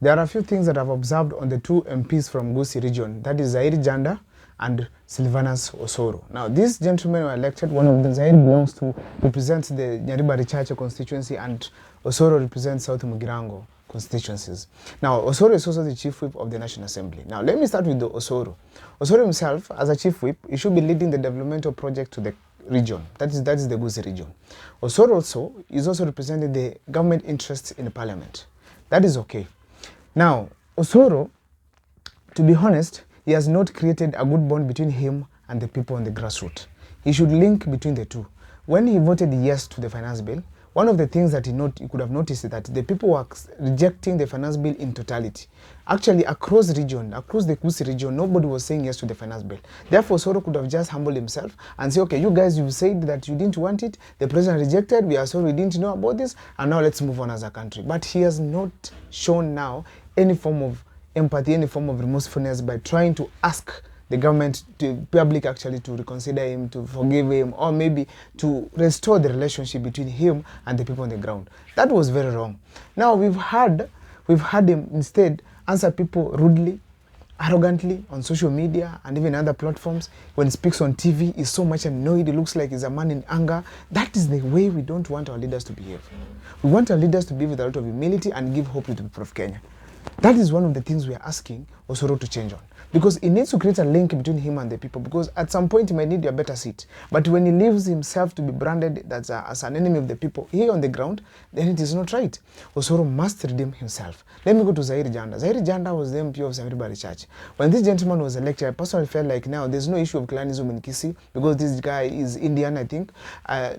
there are a few things that I've observed on the two MPs from Gusii region, that is Zaheer Jhanda and Sylvanus Osoro. Now, these gentlemen were elected. One of them, Zaheer, belongs to represents the Nyaribari Chache constituency, and Osoro represents South Mugirango constituencies. Now, Osoro is also the chief whip of the National Assembly. Now, let me start with the Osoro. Osoro himself, as a chief whip, he should be leading the developmental project to the region. That is the Gusii region. Osoro also is also representing the government interests in the parliament. That is okay. Now, Osoro, to be honest, he has not created a good bond between him and the people on the grassroots. He should link between the two. When he voted yes to the finance bill, one of the things that he could have noticed is that the people were rejecting the finance bill in totality. Actually, across the Gusii region, nobody was saying yes to the finance bill. Therefore, Osoro could have just humbled himself and say, okay, you guys, you said that you didn't want it, the president rejected, we are sorry we didn't know about this, and now let's move on as a country. But he has not shown now any form of empathy, any form of remorsefulness by trying to ask the government, the public actually, to reconsider him, to forgive him, or maybe to restore the relationship between him and the people on the ground. That was very wrong. Now we've had him instead answer people rudely, arrogantly on social media and even other platforms. When he speaks on TV, he's so much annoyed, he looks like he's a man in anger. That is the way we don't want our leaders to behave. We want our leaders to behave with a lot of humility and give hope to the people of Kenya. That is one of the things we are asking Osoro to change on. Because he needs to create a link between him and the people, because at some point he might need a better seat. But when he leaves himself to be branded as an enemy of the people here on the ground, then it is not right. Osoro must redeem himself. Let me go to Zaheer Jhanda. Zaheer Jhanda was the MP of Nyaribari Chache. When this gentleman was elected, I personally felt like now there's no issue of clanism in Kisii, because this guy is Indian, I think.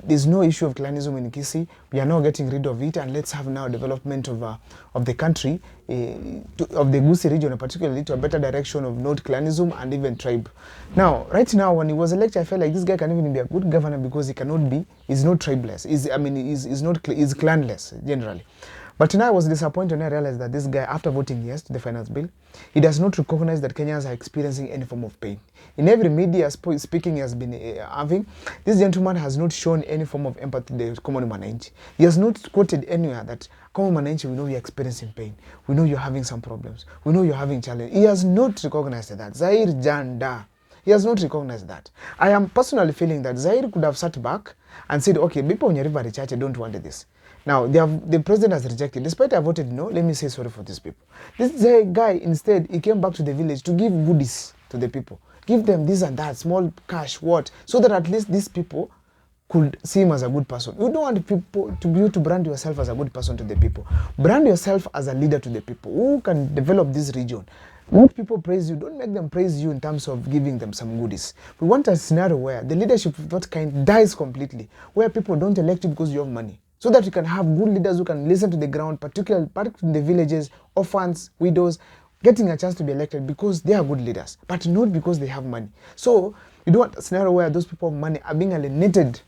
There's no issue of clanism in Kisii. We are now getting rid of it, and let's have now development of the country, of the Gusii region, particularly to a better direction of not clanism and even tribe. Now, right now, when he was elected, I felt like this guy can even be a good governor because he's not tribeless. He's clanless, generally. But now I was disappointed when I realized that this guy, after voting yes to the finance bill, he does not recognize that Kenyans are experiencing any form of pain. In every media speaking he has been having, this gentleman has not shown any form of empathy to the common mananchi. He has not quoted anywhere that common mananchi, we know you're experiencing pain. We know you're having some problems. We know you're having challenges. He has not recognized that. Zaheer Jhanda, he has not recognized that. I am personally feeling that Zaheer could have sat back and said, okay, people in Nyaribari Chache don't want this. Now, the president has rejected. Despite I voted no, let me say sorry for these people. This guy, instead, he came back to the village to give goodies to the people. Give them this and that, small cash, what, so that at least these people could see him as a good person. You don't want people to brand yourself as a good person to the people. Brand yourself as a leader to the people who can develop this region. Let people praise you. Don't make them praise you in terms of giving them some goodies. We want a scenario where the leadership of that kind dies completely, where people don't elect you because you have money, so that you can have good leaders who can listen to the ground, particularly in the villages, orphans, widows, getting a chance to be elected because they are good leaders, but not because they have money. So you don't want a scenario where those people with money are being alienated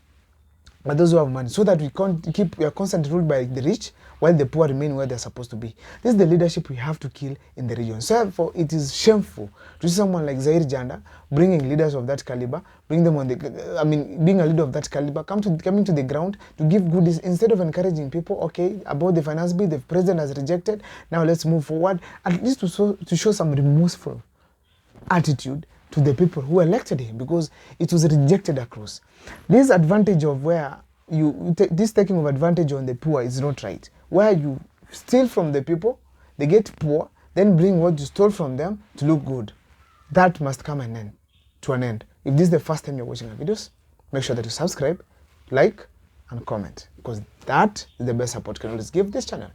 by those who have money, so that we are constantly ruled by the rich while the poor remain where they're supposed to be. This is the leadership we have to kill in the region. So therefore, it is shameful to see someone like Zaheer Jhanda bringing leaders of that caliber, being a leader of that caliber, coming to the ground to give goodies instead of encouraging people. Okay, about the finance bill, the president has rejected. Now let's move forward. At least to show some remorseful attitude to the people who elected him, because it was rejected across. This advantage of where this taking of advantage on the poor is not right. Where you steal from the people, they get poor, then bring what you stole from them to look good. That must come to an end. If this is the first time you're watching our videos, make sure that you subscribe, like, and comment, because that is the best support you can always give this channel.